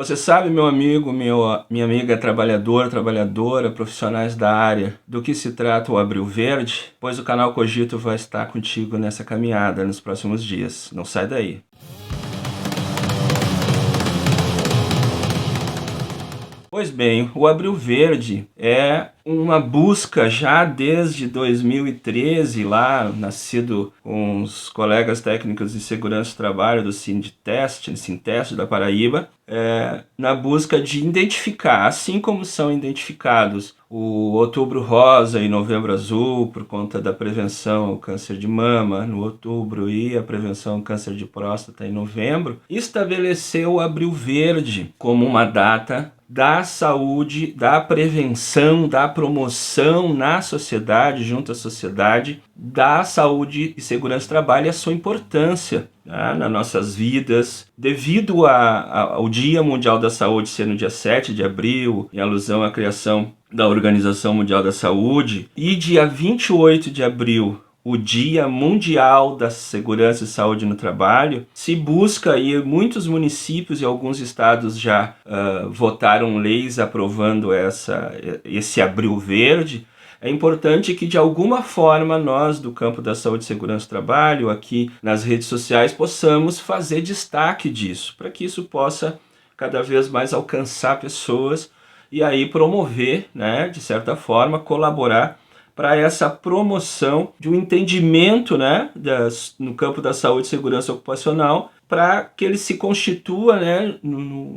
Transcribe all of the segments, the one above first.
Você sabe, meu amigo, minha amiga trabalhadora, profissionais da área, do que se trata o Abril Verde? Pois o canal Cogito vai estar contigo nessa caminhada nos próximos dias. Não sai daí. Pois bem, o Abril Verde é uma busca já desde 2013, lá, nascido com os colegas técnicos de segurança do trabalho do Sinteste da Paraíba, na busca de identificar, assim como são identificados o Outubro Rosa e Novembro Azul por conta da prevenção ao câncer de mama no outubro e a prevenção ao câncer de próstata em novembro, estabeleceu o Abril Verde como uma data da saúde, da prevenção, da promoção na sociedade, junto à sociedade, da saúde e segurança do trabalho e a sua importância, né, nas nossas vidas. Devido ao Dia Mundial da Saúde ser no dia 7 de abril, em alusão à criação da Organização Mundial da Saúde, e dia 28 de abril, o Dia Mundial da Segurança e Saúde no Trabalho, se busca, e muitos municípios e alguns estados já votaram leis aprovando esse Abril Verde. É importante que, de alguma forma, nós do campo da saúde e segurança do trabalho, aqui nas redes sociais, possamos fazer destaque disso, para que isso possa cada vez mais alcançar pessoas e aí promover, né, de certa forma, colaborar para essa promoção de um entendimento, né, no campo da saúde e segurança ocupacional, para que ele se constitua, né,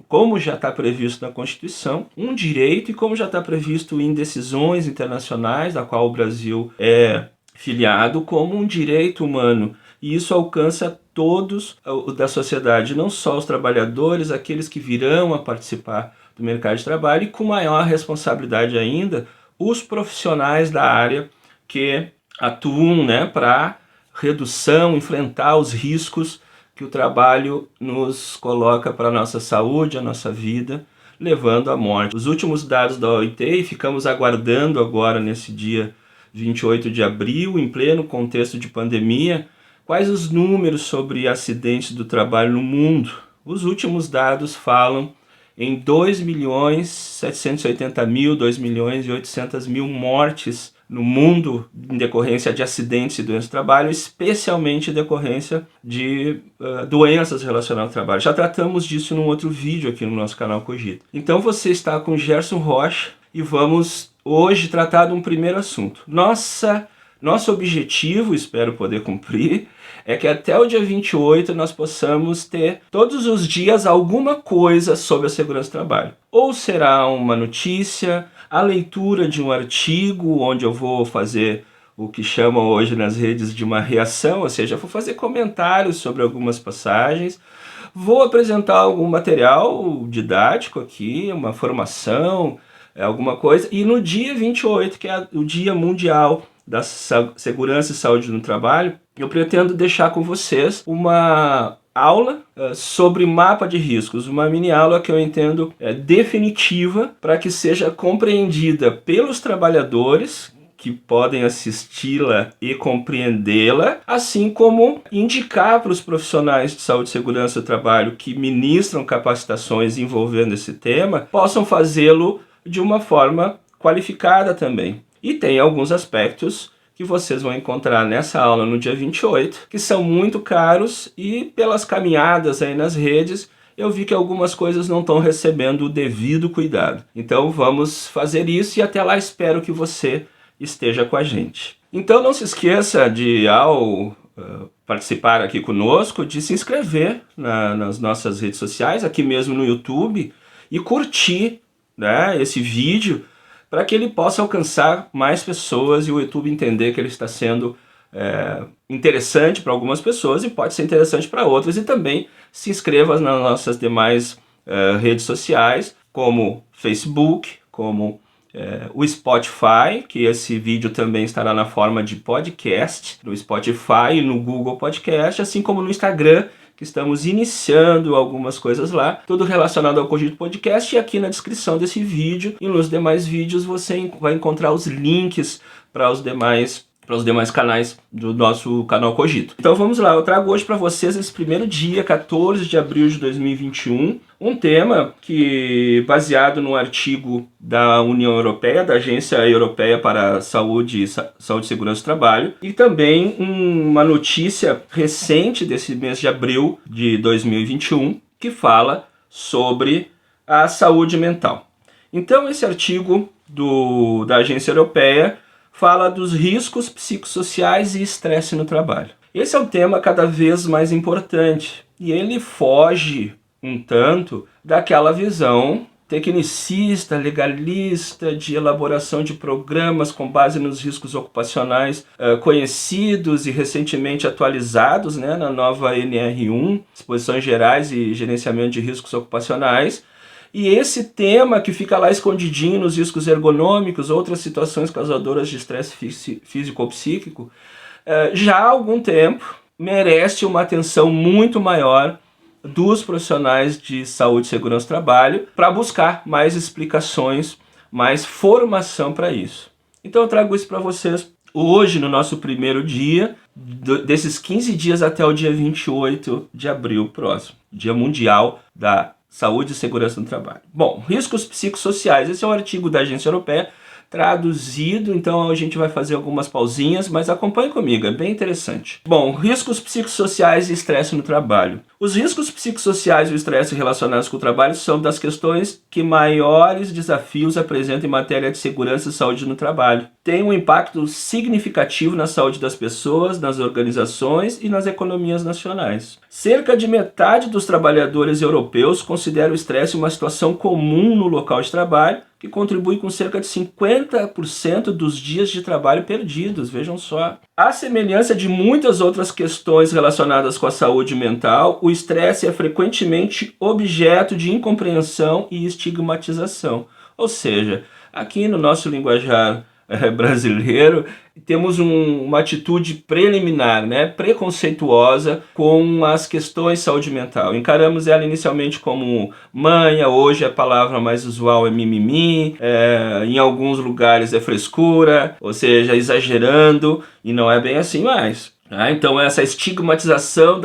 como já está previsto na Constituição, um direito e como já está previsto em decisões internacionais, da qual o Brasil é filiado, como um direito humano. E isso alcança todos da sociedade, não só os trabalhadores, aqueles que virão a participar do mercado de trabalho, e com maior responsabilidade ainda, os profissionais da área que atuam, né, para redução, enfrentar os riscos que o trabalho nos coloca para a nossa saúde, a nossa vida, levando à morte. Os últimos dados da OIT, e ficamos aguardando agora nesse dia 28 de abril, em pleno contexto de pandemia, quais os números sobre acidentes do trabalho no mundo. Os últimos dados falam em 2.780.000, 2.800.000 mortes no mundo em decorrência de acidentes e doenças do trabalho, especialmente em decorrência de doenças relacionadas ao trabalho. Já tratamos disso num outro vídeo aqui no nosso canal Cogito. Então você está com Gerson Rocha e vamos hoje tratar de um primeiro assunto. Nosso objetivo, espero poder cumprir, é que até o dia 28 nós possamos ter todos os dias alguma coisa sobre a segurança do trabalho. Ou será uma notícia, a leitura de um artigo, onde eu vou fazer o que chamam hoje nas redes de uma reação, ou seja, vou fazer comentários sobre algumas passagens, vou apresentar algum material didático aqui, uma formação, alguma coisa, e no dia 28, que é o Dia Mundial da Segurança e Saúde no Trabalho, eu pretendo deixar com vocês uma aula sobre mapa de riscos, uma mini aula que eu entendo definitiva para que seja compreendida pelos trabalhadores que podem assisti-la e compreendê-la, assim como indicar para os profissionais de saúde e segurança do trabalho que ministram capacitações envolvendo esse tema, possam fazê-lo de uma forma qualificada também. E tem alguns aspectos que vocês vão encontrar nessa aula no dia 28, que são muito caros, e pelas caminhadas aí nas redes, eu vi que algumas coisas não estão recebendo o devido cuidado. Então vamos fazer isso, e até lá espero que você esteja com a gente. Então não se esqueça de, ao participar aqui conosco, de se inscrever nas nossas redes sociais, aqui mesmo no YouTube, e curtir, né, esse vídeo, para que ele possa alcançar mais pessoas e o YouTube entender que ele está sendo interessante para algumas pessoas e pode ser interessante para outras. E também se inscreva nas nossas demais redes sociais, como Facebook, como o Spotify, que esse vídeo também estará na forma de podcast, no Spotify e no Google Podcast, assim como no Instagram, que estamos iniciando algumas coisas lá, tudo relacionado ao Cogito Podcast, e aqui na descrição desse vídeo e nos demais vídeos você vai encontrar os links para os demais canais do nosso canal Cogito. Então vamos lá, eu trago hoje para vocês esse primeiro dia, 14 de abril de 2021, Um tema que, baseado num artigo da União Europeia, da Agência Europeia para a Saúde e Segurança do Trabalho, e também uma notícia recente desse mês de abril de 2021, que fala sobre a saúde mental. Então, esse artigo da Agência Europeia fala dos riscos psicossociais e estresse no trabalho. Esse é um tema cada vez mais importante e ele foge um tanto daquela visão tecnicista, legalista, de elaboração de programas com base nos riscos ocupacionais conhecidos e recentemente atualizados, né, na nova NR1, Disposições Gerais e Gerenciamento de Riscos Ocupacionais. E esse tema que fica lá escondidinho nos riscos ergonômicos, outras situações causadoras de estresse físico ou psíquico, já há algum tempo merece uma atenção muito maior dos profissionais de saúde e segurança do trabalho para buscar mais explicações, mais formação para isso. Então eu trago isso para vocês hoje, no nosso primeiro dia, desses 15 dias até o dia 28 de abril próximo, Dia Mundial da Saúde e Segurança no Trabalho. Bom, riscos psicossociais. Esse é um artigo da Agência Europeia, traduzido, então a gente vai fazer algumas pausinhas, mas acompanhe comigo, é bem interessante. Bom, riscos psicossociais e estresse no trabalho. Os riscos psicossociais e o estresse relacionados com o trabalho são das questões que maiores desafios apresentam em matéria de segurança e saúde no trabalho. Tem um impacto significativo na saúde das pessoas, nas organizações e nas economias nacionais. Cerca de metade dos trabalhadores europeus considera o estresse uma situação comum no local de trabalho, que contribui com cerca de 50% dos dias de trabalho perdidos, vejam só. À semelhança de muitas outras questões relacionadas com a saúde mental, o estresse é frequentemente objeto de incompreensão e estigmatização. Ou seja, aqui no nosso linguajar brasileiro, temos uma atitude preliminar, né, preconceituosa com as questões de saúde mental. Encaramos ela inicialmente como manha, hoje a palavra mais usual é mimimi, em alguns lugares é frescura, ou seja, exagerando, e não é bem assim mais. Então essa estigmatização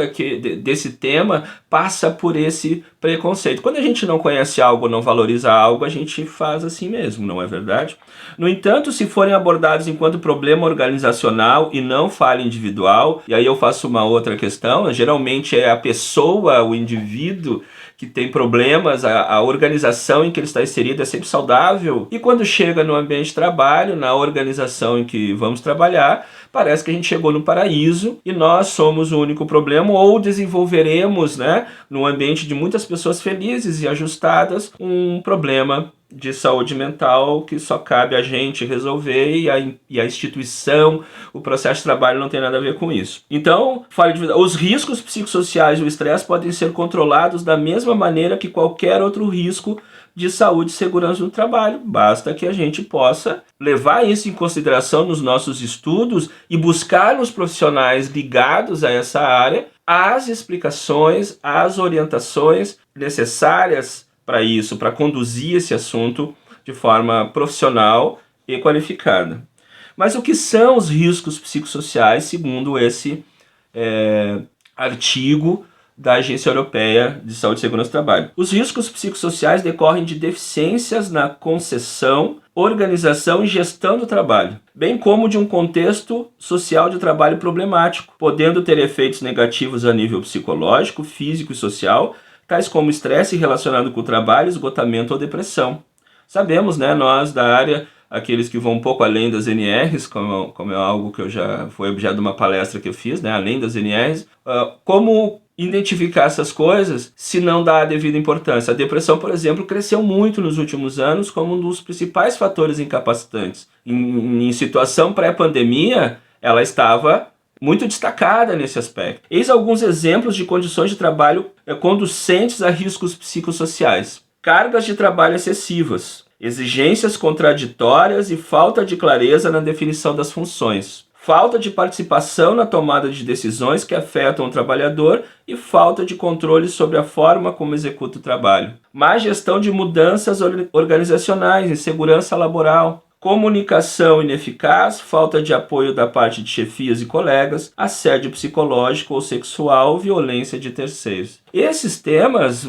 desse tema passa por esse preconceito. Quando a gente não conhece algo, não valoriza algo, a gente faz assim mesmo, não é verdade? No entanto, se forem abordados enquanto problema organizacional e não falha individual, e aí eu faço uma outra questão, geralmente é a pessoa, o indivíduo que tem problemas, a organização em que ele está inserido é sempre saudável, e quando chega no ambiente de trabalho, na organização em que vamos trabalhar, parece que a gente chegou no paraíso e nós somos o único problema, ou desenvolveremos, né, no ambiente de muitas pessoas felizes e ajustadas, um problema de saúde mental que só cabe a gente resolver e a instituição, o processo de trabalho não tem nada a ver com isso. Então, os riscos psicossociais e o estresse podem ser controlados da mesma maneira que qualquer outro risco de saúde e segurança no trabalho. Basta que a gente possa levar isso em consideração nos nossos estudos e buscar nos profissionais ligados a essa área as explicações, as orientações necessárias para isso, para conduzir esse assunto de forma profissional e qualificada. Mas o que são os riscos psicossociais, segundo esse artigo da Agência Europeia de Saúde e Segurança do Trabalho? Os riscos psicossociais decorrem de deficiências na concessão, organização e gestão do trabalho, bem como de um contexto social de trabalho problemático, podendo ter efeitos negativos a nível psicológico, físico e social, tais como estresse relacionado com o trabalho, esgotamento ou depressão. Sabemos, né, nós da área, aqueles que vão um pouco além das NRs, como é algo que eu já foi objeto de uma palestra que eu fiz, né, além das NRs, como identificar essas coisas se não dá a devida importância. A depressão, por exemplo, cresceu muito nos últimos anos como um dos principais fatores incapacitantes. Em situação pré-pandemia, ela estava muito destacada nesse aspecto. Eis alguns exemplos de condições de trabalho conducentes a riscos psicossociais. Cargas de trabalho excessivas, exigências contraditórias e falta de clareza na definição das funções. Falta de participação na tomada de decisões que afetam o trabalhador e falta de controle sobre a forma como executa o trabalho. Má gestão de mudanças organizacionais, insegurança laboral. comunicação ineficaz, falta de apoio da parte de chefias e colegas, assédio psicológico ou sexual, violência de terceiros. Esses temas,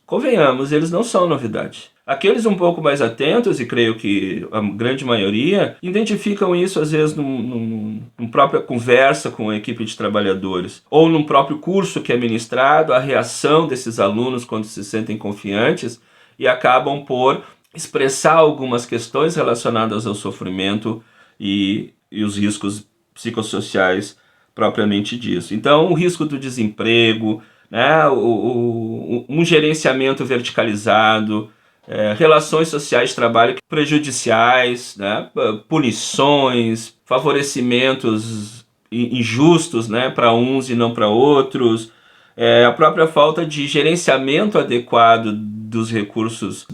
convenhamos, eles não são novidade. Aqueles um pouco mais atentos, e creio que a grande maioria, identificam isso às vezes numa própria conversa com a equipe de trabalhadores, ou num próprio curso que é ministrado, a reação desses alunos quando se sentem confiantes e acabam por expressar algumas questões relacionadas ao sofrimento e os riscos psicossociais propriamente disso. Então, o risco do desemprego, né, um gerenciamento verticalizado, relações sociais de trabalho prejudiciais, né, punições, favorecimentos injustos, né, para uns e não para outros, a própria falta de gerenciamento adequado dos recursos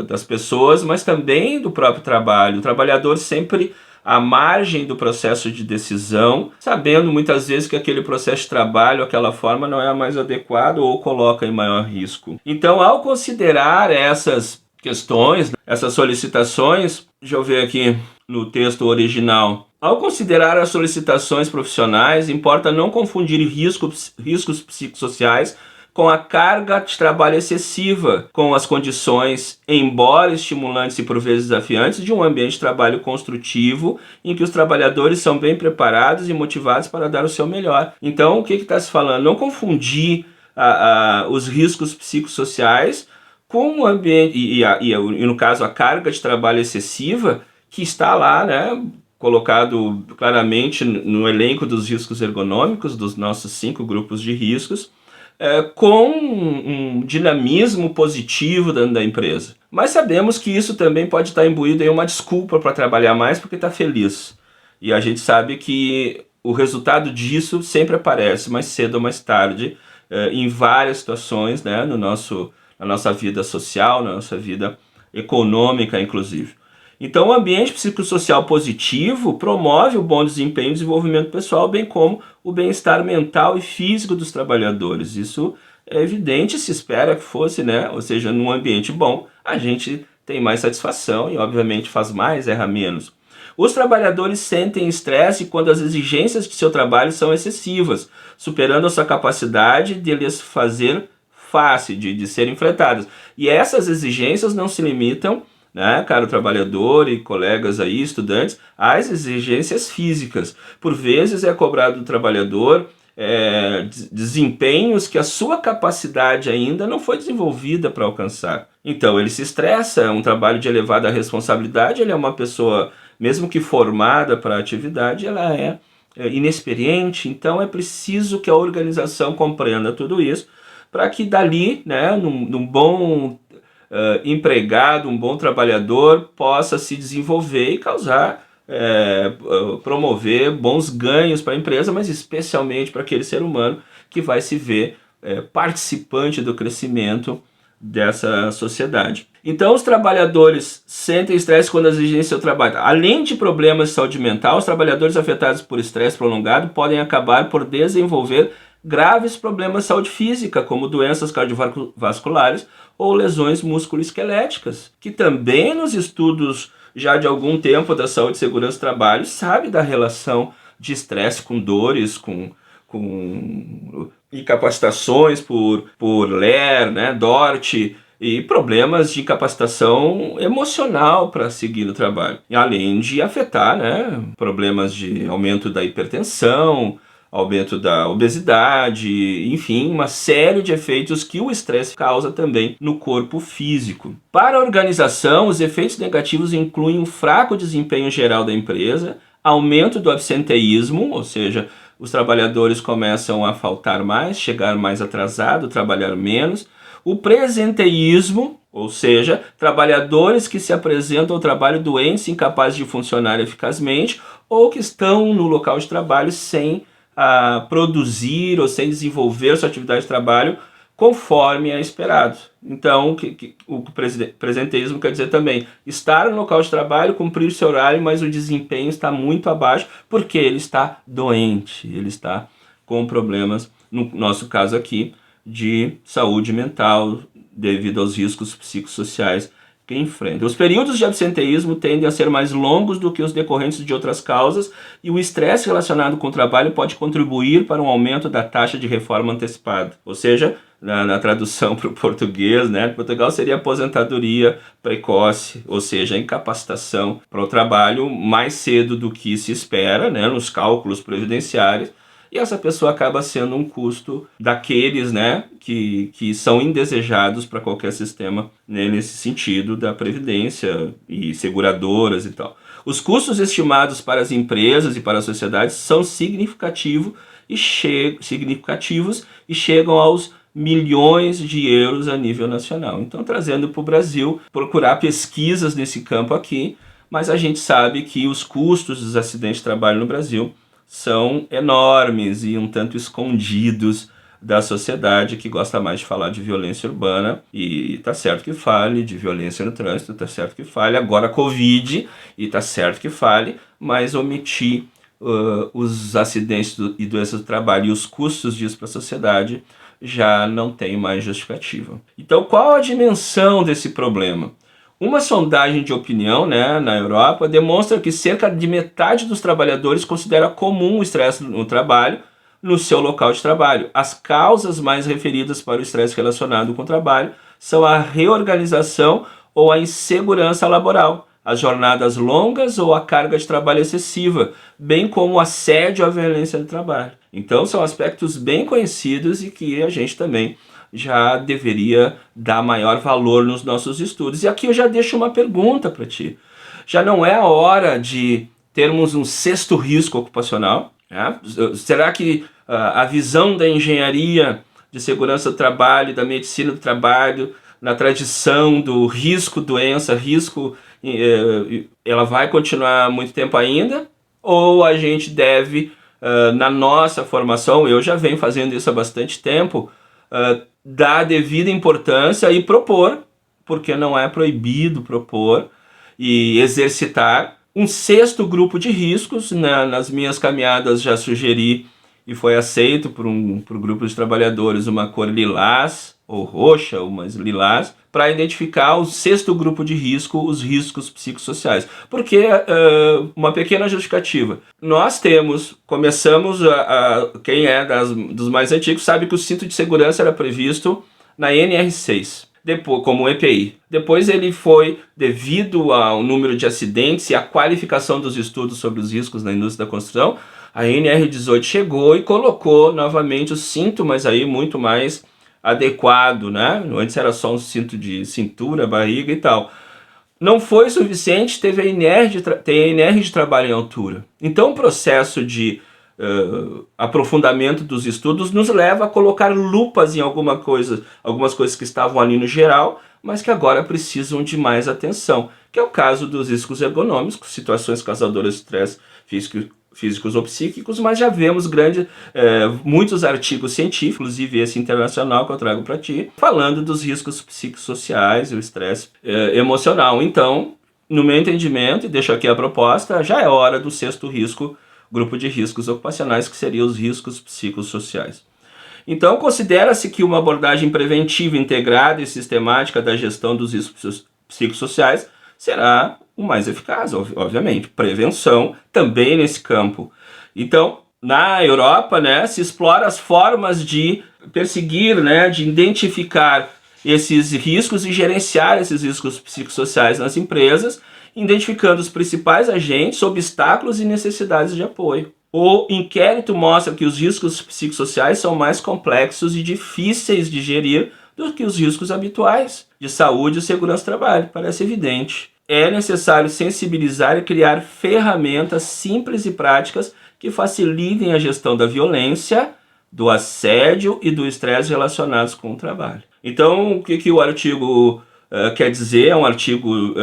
das pessoas, mas também do próprio trabalho. O trabalhador sempre à margem do processo de decisão, sabendo muitas vezes que aquele processo de trabalho, aquela forma, não é a mais adequada ou coloca em maior risco. Então, ao considerar essas questões, essas solicitações, deixa eu ver aqui no texto original. Ao considerar as solicitações profissionais, importa não confundir riscos psicossociais com a carga de trabalho excessiva, com as condições, embora estimulantes e por vezes desafiantes, de um ambiente de trabalho construtivo em que os trabalhadores são bem preparados e motivados para dar o seu melhor. Então, o que está se falando? Não confundir os riscos psicossociais com o ambiente, e no caso a carga de trabalho excessiva, que está lá, né, colocado claramente no elenco dos riscos ergonômicos, dos nossos 5 grupos de riscos, com um dinamismo positivo dentro da empresa. Mas sabemos que isso também pode estar imbuído em uma desculpa para trabalhar mais porque está feliz. E a gente sabe que o resultado disso sempre aparece mais cedo ou mais tarde, em várias situações, né, na nossa vida social, na nossa vida econômica, inclusive. Então, o ambiente psicossocial positivo promove o bom desempenho e desenvolvimento pessoal, bem como o bem-estar mental e físico dos trabalhadores. Isso é evidente, se espera que fosse, né? Ou seja, num ambiente bom, a gente tem mais satisfação e, obviamente, faz mais, erra menos. Os trabalhadores sentem estresse quando as exigências de seu trabalho são excessivas, superando a sua capacidade de lhes fazer face, de serem enfrentadas. E essas exigências não se limitam, né, caro trabalhador e colegas aí, estudantes, às exigências físicas. Por vezes é cobrado do trabalhador desempenhos que a sua capacidade ainda não foi desenvolvida para alcançar. Então ele se estressa, é um trabalho de elevada responsabilidade, ele é uma pessoa, mesmo que formada para a atividade, ela é inexperiente, então é preciso que a organização compreenda tudo isso, para que dali, né, num bom empregado, um bom trabalhador, possa se desenvolver e causar, promover bons ganhos para a empresa, mas especialmente para aquele ser humano que vai se ver participante do crescimento dessa sociedade. Então, os trabalhadores sentem estresse quando as exigências do seu trabalho. Além de problemas de saúde mental, os trabalhadores afetados por estresse prolongado podem acabar por desenvolver graves problemas de saúde física, como doenças cardiovasculares ou lesões musculoesqueléticas, que também nos estudos já de algum tempo da saúde e segurança do trabalho sabe da relação de estresse com dores, com incapacitações por LER, né, DORT, e problemas de incapacitação emocional para seguir no trabalho. E além de afetar, né, problemas de aumento da hipertensão, aumento da obesidade, enfim, uma série de efeitos que o estresse causa também no corpo físico. Para a organização, os efeitos negativos incluem um fraco desempenho geral da empresa, aumento do absenteísmo, ou seja, os trabalhadores começam a faltar mais, chegar mais atrasado, trabalhar menos, o presenteísmo, ou seja, trabalhadores que se apresentam ao trabalho doentes, incapazes de funcionar eficazmente, ou que estão no local de trabalho sem produzir ou sem desenvolver sua atividade de trabalho conforme é esperado. Então, o presenteísmo quer dizer também estar no local de trabalho, cumprir seu horário, mas o desempenho está muito abaixo porque ele está doente, ele está com problemas, no nosso caso aqui, de saúde mental devido aos riscos psicossociais que enfrenta. Os períodos de absenteísmo tendem a ser mais longos do que os decorrentes de outras causas e o estresse relacionado com o trabalho pode contribuir para um aumento da taxa de reforma antecipada. Ou seja, na tradução para o português, né, de Portugal seria aposentadoria precoce, ou seja, incapacitação para o trabalho mais cedo do que se espera, né, nos cálculos previdenciários. E essa pessoa acaba sendo um custo daqueles, né, que são indesejados para qualquer sistema, né, nesse sentido da previdência e seguradoras e tal. Os custos estimados para as empresas e para a sociedade são significativos e chegam aos milhões de euros a nível nacional. Então, trazendo para o Brasil, procurar pesquisas nesse campo aqui, mas a gente sabe que os custos dos acidentes de trabalho no Brasil são enormes e um tanto escondidos da sociedade que gosta mais de falar de violência urbana, e tá certo que fale de violência no trânsito, tá certo que fale agora Covid, e tá certo que fale, mas omitir os acidentes e doenças do trabalho e os custos disso para a sociedade já não tem mais justificativa. Então, qual a dimensão desse problema? Uma sondagem de opinião, né, na Europa demonstra que cerca de metade dos trabalhadores considera comum o estresse no trabalho no seu local de trabalho. As causas mais referidas para o estresse relacionado com o trabalho são a reorganização ou a insegurança laboral, as jornadas longas ou a carga de trabalho excessiva, bem como o assédio à violência no trabalho. Então são aspectos bem conhecidos e que a gente também já deveria dar maior valor nos nossos estudos. E aqui eu já deixo uma pergunta para ti. Já não é a hora de termos um sexto risco ocupacional? Né? Será que a visão da engenharia de segurança do trabalho, da medicina do trabalho, na tradição do risco, doença, risco, ela vai continuar muito tempo ainda? Ou a gente deve, na nossa formação, eu já venho fazendo isso há bastante tempo, dar a devida importância e propor, porque não é proibido propor e exercitar um sexto grupo de riscos. Nas minhas caminhadas já sugeri e foi aceito por um grupo de trabalhadores uma cor lilás ou roxa, ou mais lilás, para identificar o sexto grupo de risco, os riscos psicossociais. Porque, uma pequena justificativa, nós começamos, quem é dos mais antigos sabe que o cinto de segurança era previsto na NR6, depois, como EPI. Depois ele foi, devido ao número de acidentes e à qualificação dos estudos sobre os riscos na indústria da construção, a NR18 chegou e colocou novamente o cinto, mas aí muito mais adequado, né? Antes era só um cinto de cintura, barriga e tal. Não foi suficiente, teve a NR de trabalho em altura. Então o processo de aprofundamento dos estudos nos leva a colocar lupas em algumas coisas que estavam ali no geral, mas que agora precisam de mais atenção, que é o caso dos riscos ergonômicos, situações causadoras de estresse físicos ou psíquicos, mas já vemos muitos artigos científicos, inclusive esse internacional que eu trago para ti, falando dos riscos psicossociais e o estresse emocional. Então, no meu entendimento, e deixo aqui a proposta, já é hora do sexto risco, grupo de riscos ocupacionais, que seriam os riscos psicossociais. Então, considera-se que uma abordagem preventiva, integrada e sistemática da gestão dos riscos psicossociais será o mais eficaz, obviamente. Prevenção também nesse campo. Então, na Europa, né, se explora as formas de perseguir, né, de identificar esses riscos e gerenciar esses riscos psicossociais nas empresas, identificando os principais agentes, obstáculos e necessidades de apoio. O inquérito mostra que os riscos psicossociais são mais complexos e difíceis de gerir do que os riscos habituais de saúde e segurança do trabalho. Parece evidente. É necessário sensibilizar e criar ferramentas simples e práticas que facilitem a gestão da violência, do assédio e do estresse relacionados com o trabalho. Então, o que o artigo quer dizer? É um artigo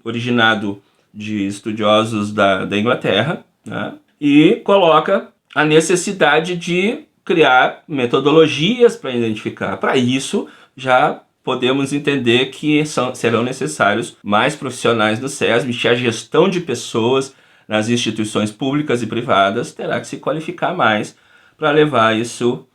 originado de estudiosos da Inglaterra, né? E coloca a necessidade de criar metodologias para identificar. Para isso, já podemos entender que serão necessários mais profissionais no SESM, que a gestão de pessoas nas instituições públicas e privadas terá que se qualificar mais para levar isso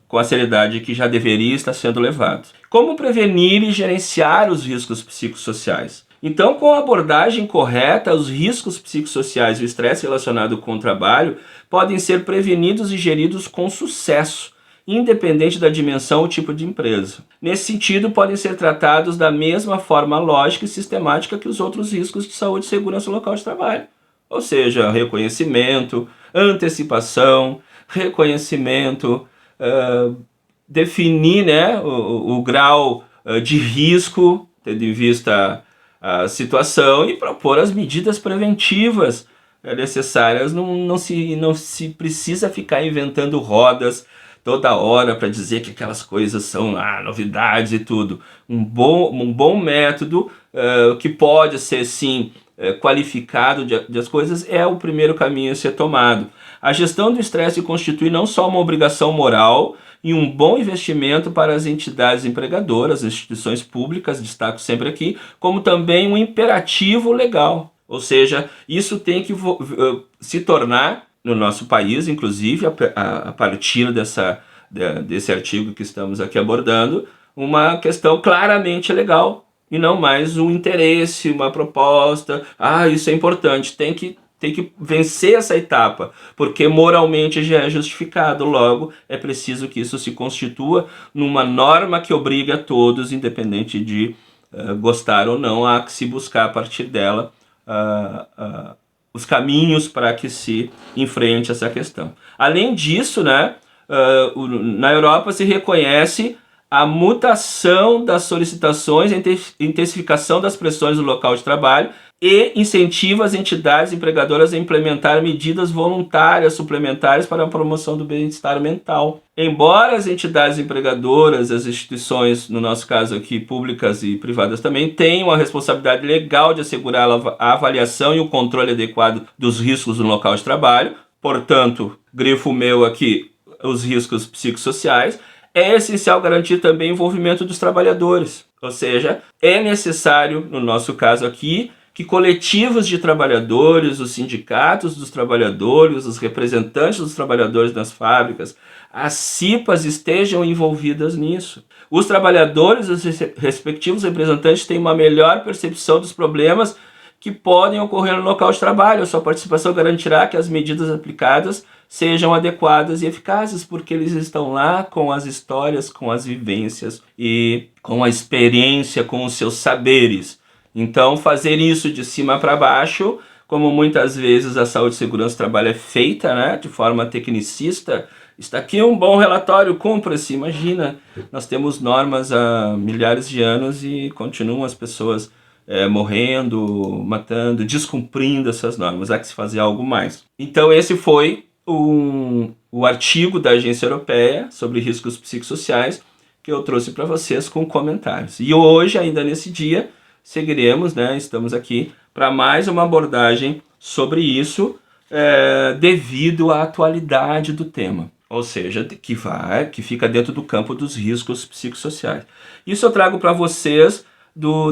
com a seriedade que já deveria estar sendo levado. Como prevenir e gerenciar os riscos psicossociais? Então, com a abordagem correta, os riscos psicossociais e o estresse relacionado com o trabalho podem ser prevenidos e geridos com sucesso, independente da dimensão ou tipo de empresa. Nesse sentido, podem ser tratados da mesma forma lógica e sistemática que os outros riscos de saúde e segurança no local de trabalho. Ou seja, reconhecimento, antecipação, reconhecimento, definir, né, o grau de risco, tendo em vista a situação, e propor as medidas preventivas necessárias. Não se precisa ficar inventando rodas toda hora para dizer que aquelas coisas são novidades e tudo. Um bom método que pode ser, sim, qualificado de as coisas é o primeiro caminho a ser tomado. A gestão do estresse constitui não só uma obrigação moral e um bom investimento para as entidades empregadoras, as instituições públicas, destaco sempre aqui, como também um imperativo legal. Ou seja, isso tem que se tornar, no nosso país, inclusive, a partir desse artigo que estamos aqui abordando, uma questão claramente legal e não mais um interesse, uma proposta. Isso é importante, tem que vencer essa etapa, porque moralmente já é justificado. Logo, é preciso que isso se constitua numa norma que obriga a todos, independente de gostar ou não, a se buscar a partir dela os caminhos para que se enfrente essa questão. Além disso, né, na Europa se reconhece a mutação das solicitações, a intensificação das pressões no local de trabalho e incentiva as entidades empregadoras a implementar medidas voluntárias suplementares para a promoção do bem-estar mental. Embora as entidades empregadoras, as instituições, no nosso caso aqui, públicas e privadas também, tenham a responsabilidade legal de assegurar a avaliação e o controle adequado dos riscos no local de trabalho, portanto, grifo meu aqui, os riscos psicossociais, é essencial garantir também o envolvimento dos trabalhadores. Ou seja, é necessário, no nosso caso aqui, que coletivos de trabalhadores, os sindicatos dos trabalhadores, os representantes dos trabalhadores nas fábricas, as CIPAs estejam envolvidas nisso. Os trabalhadores, os respectivos representantes, têm uma melhor percepção dos problemas que podem ocorrer no local de trabalho. A sua participação garantirá que as medidas aplicadas sejam adequadas e eficazes, porque eles estão lá com as histórias, com as vivências e com a experiência, com os seus saberes. Então, fazer isso de cima para baixo, como muitas vezes a saúde e segurança do trabalho é feita, né, de forma tecnicista, está aqui um bom relatório, cumpra-se. Imagina, nós temos normas há milhares de anos e continuam as pessoas morrendo, matando, descumprindo essas normas. Há que se fazer algo mais. Então esse foi o artigo da Agência Europeia sobre riscos psicossociais que eu trouxe para vocês com comentários. E hoje, ainda nesse dia, seguiremos, né, estamos aqui para mais uma abordagem sobre isso, devido à atualidade do tema. Ou seja, que fica dentro do campo dos riscos psicossociais. Isso eu trago para vocês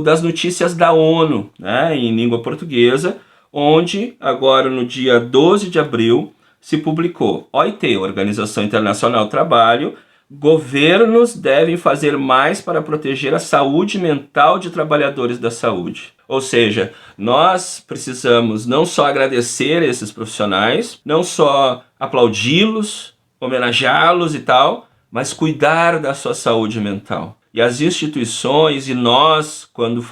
das notícias da ONU, né, em língua portuguesa, onde agora no dia 12 de abril se publicou: OIT, Organização Internacional do Trabalho, governos devem fazer mais para proteger a saúde mental de trabalhadores da saúde. Ou seja, nós precisamos não só agradecer esses profissionais, não só aplaudi-los, homenageá-los e tal, mas cuidar da sua saúde mental. E as instituições e nós, quando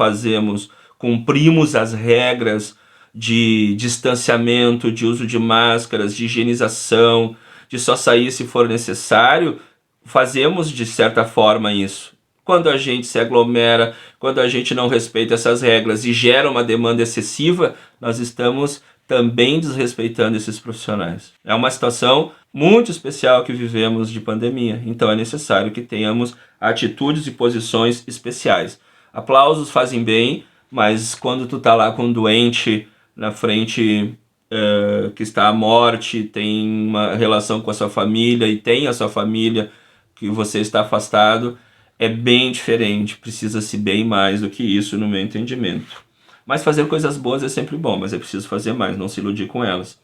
cumprimos as regras de distanciamento, de uso de máscaras, de higienização, de só sair se for necessário, fazemos de certa forma isso. Quando a gente se aglomera, quando a gente não respeita essas regras e gera uma demanda excessiva, nós estamos também desrespeitando esses profissionais. É uma situação muito especial que vivemos de pandemia, então é necessário que tenhamos atitudes e posições especiais. Aplausos fazem bem, mas quando tu tá lá com um doente na frente que está à morte, tem uma relação com a sua família e tem a sua família que você está afastado, é bem diferente, precisa-se bem mais do que isso no meu entendimento. Mas fazer coisas boas é sempre bom, mas é preciso fazer mais, não se iludir com elas.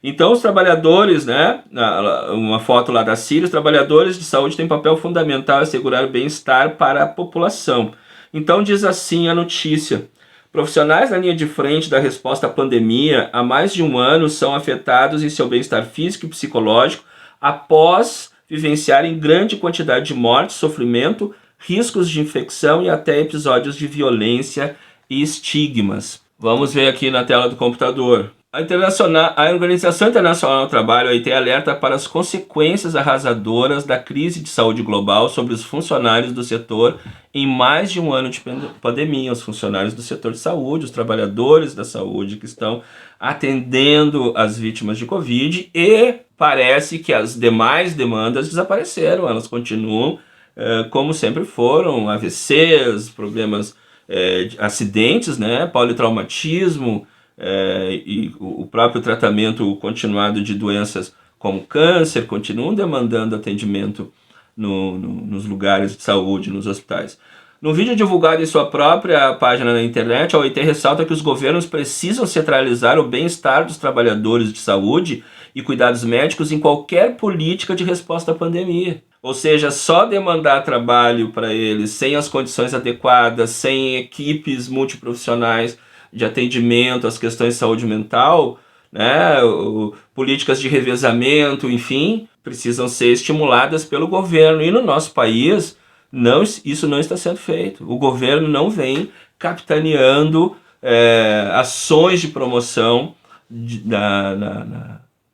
Então os trabalhadores, né, uma foto lá da Síria, os trabalhadores de saúde têm papel fundamental em assegurar o bem-estar para a população. Então diz assim a notícia: profissionais na linha de frente da resposta à pandemia há mais de um ano são afetados em seu bem-estar físico e psicológico após vivenciarem grande quantidade de morte, sofrimento, riscos de infecção e até episódios de violência e estigmas. Vamos ver aqui na tela do computador. A Organização Internacional do Trabalho, a OIT, alerta para as consequências arrasadoras da crise de saúde global sobre os funcionários do setor em mais de um ano de pandemia. Os funcionários do setor de saúde, os trabalhadores da saúde que estão atendendo as vítimas de Covid, e parece que as demais demandas desapareceram, elas continuam como sempre foram: AVCs, problemas, acidentes, né, politraumatismo, e o próprio tratamento continuado de doenças como câncer continuam demandando atendimento nos lugares de saúde, nos hospitais. No vídeo divulgado em sua própria página na internet, a OIT ressalta que os governos precisam centralizar o bem-estar dos trabalhadores de saúde e cuidados médicos em qualquer política de resposta à pandemia. Ou seja, só demandar trabalho para eles sem as condições adequadas, sem equipes multiprofissionais de atendimento às questões de saúde mental, né, políticas de revezamento, enfim, precisam ser estimuladas pelo governo. E no nosso país, isso não está sendo feito. O governo não vem capitaneando ações de promoção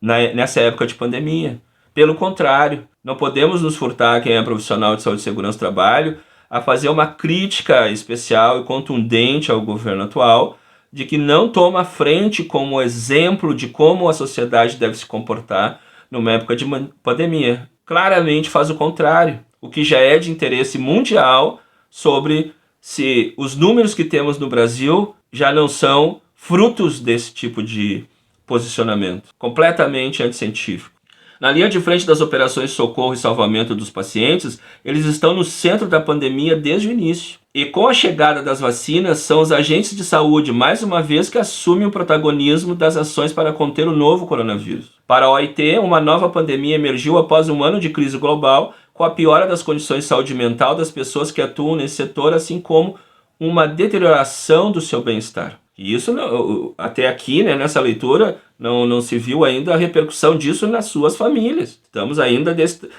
nessa época de pandemia. Pelo contrário, não podemos nos furtar, quem é profissional de saúde e segurança do trabalho, a fazer uma crítica especial e contundente ao governo atual, de que não toma frente como exemplo de como a sociedade deve se comportar numa época de pandemia. Claramente faz o contrário, o que já é de interesse mundial sobre se os números que temos no Brasil já não são frutos desse tipo de posicionamento completamente anticientífico. Na linha de frente das operações de socorro e salvamento dos pacientes, eles estão no centro da pandemia desde o início. E com a chegada das vacinas, são os agentes de saúde, mais uma vez, que assumem o protagonismo das ações para conter o novo coronavírus. Para a OIT, uma nova pandemia emergiu após um ano de crise global, com a piora das condições de saúde mental das pessoas que atuam nesse setor, assim como uma deterioração do seu bem-estar. E isso, até aqui, né, nessa leitura, não se viu ainda a repercussão disso nas suas famílias. Estamos ainda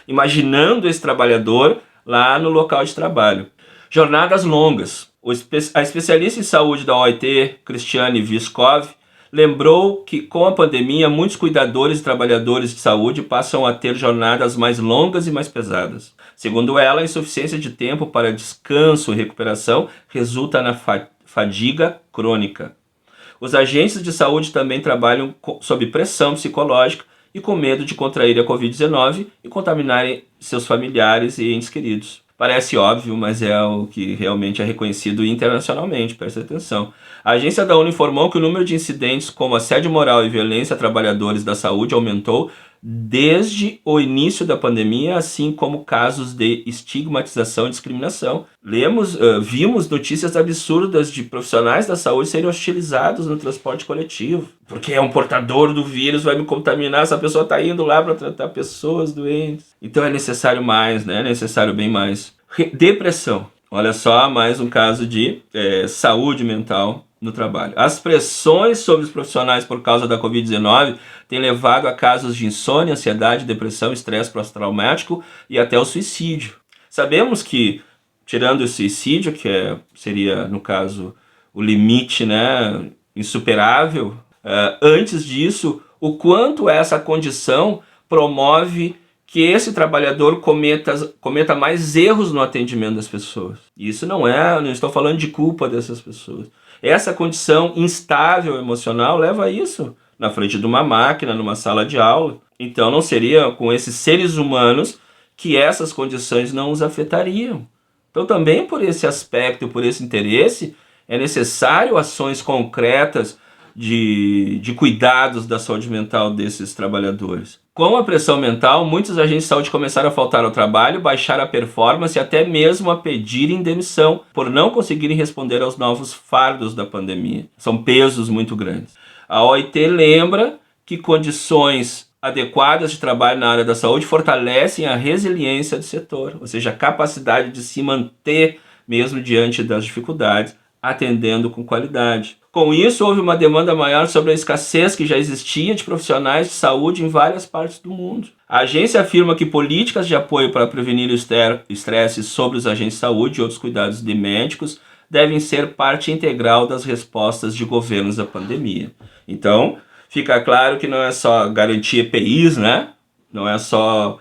imaginando esse trabalhador lá no local de trabalho. Jornadas longas. A especialista em saúde da OIT, Cristiane Vyskov, lembrou que com a pandemia, muitos cuidadores e trabalhadores de saúde passam a ter jornadas mais longas e mais pesadas. Segundo ela, a insuficiência de tempo para descanso e recuperação resulta na fadiga crônica. Os agentes de saúde também trabalham sob pressão psicológica e com medo de contrair a Covid-19 e contaminarem seus familiares e entes queridos. Parece óbvio, mas é o que realmente é reconhecido internacionalmente, preste atenção. A agência da ONU informou que o número de incidentes como assédio moral e violência a trabalhadores da saúde aumentou desde o início da pandemia, assim como casos de estigmatização e discriminação. Vimos notícias absurdas de profissionais da saúde serem hostilizados no transporte coletivo. Porque é um portador do vírus, vai me contaminar, essa pessoa está indo lá para tratar pessoas doentes. Então é necessário mais, né? É necessário bem mais. Depressão. Olha só, mais um caso de saúde mental no trabalho. As pressões sobre os profissionais por causa da Covid-19 têm levado a casos de insônia, ansiedade, depressão, estresse pós-traumático e até o suicídio. Sabemos que, tirando o suicídio, que seria, no caso, o limite, né, insuperável, antes disso, o quanto essa condição promove que esse trabalhador cometa mais erros no atendimento das pessoas. Isso não estou falando de culpa dessas pessoas. Essa condição instável emocional leva a isso, na frente de uma máquina, numa sala de aula. Então não seria com esses seres humanos que essas condições não os afetariam. Então também por esse aspecto, por esse interesse, é necessário ações concretas de cuidados da saúde mental desses trabalhadores. Com a pressão mental, muitos agentes de saúde começaram a faltar ao trabalho, baixar a performance e até mesmo a pedirem demissão por não conseguirem responder aos novos fardos da pandemia. São pesos muito grandes. A OIT lembra que condições adequadas de trabalho na área da saúde fortalecem a resiliência do setor, ou seja, a capacidade de se manter mesmo diante das dificuldades, atendendo com qualidade. Com isso, houve uma demanda maior sobre a escassez que já existia de profissionais de saúde em várias partes do mundo. A agência afirma que políticas de apoio para prevenir o estresse sobre os agentes de saúde e outros cuidados de médicos devem ser parte integral das respostas de governos à pandemia. Então, fica claro que não é só garantir EPIs, né? Não é só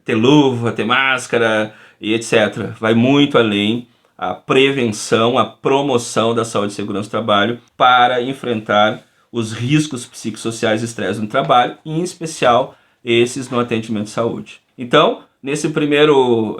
ter luva, ter máscara e etc. Vai muito além a prevenção, a promoção da saúde e segurança do trabalho para enfrentar os riscos psicossociais e estresse no trabalho, em especial esses no atendimento de saúde. Então, nesse primeiro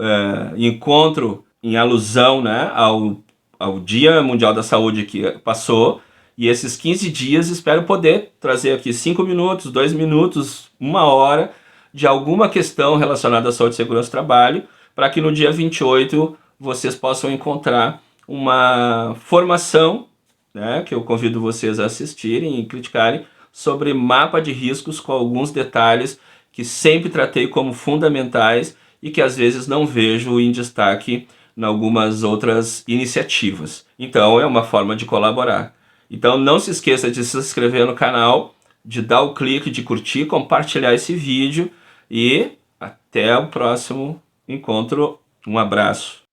encontro em alusão, né, ao Dia Mundial da Saúde que passou, e esses 15 dias espero poder trazer aqui 5 minutos, 2 minutos, 1 hora de alguma questão relacionada à saúde e segurança do trabalho, para que no dia 28 vocês possam encontrar uma formação, né, que eu convido vocês a assistirem e criticarem, sobre mapa de riscos com alguns detalhes que sempre tratei como fundamentais e que às vezes não vejo em destaque em algumas outras iniciativas. Então é uma forma de colaborar. Então não se esqueça de se inscrever no canal, de dar o clique, de curtir, compartilhar esse vídeo e até o próximo encontro. Um abraço.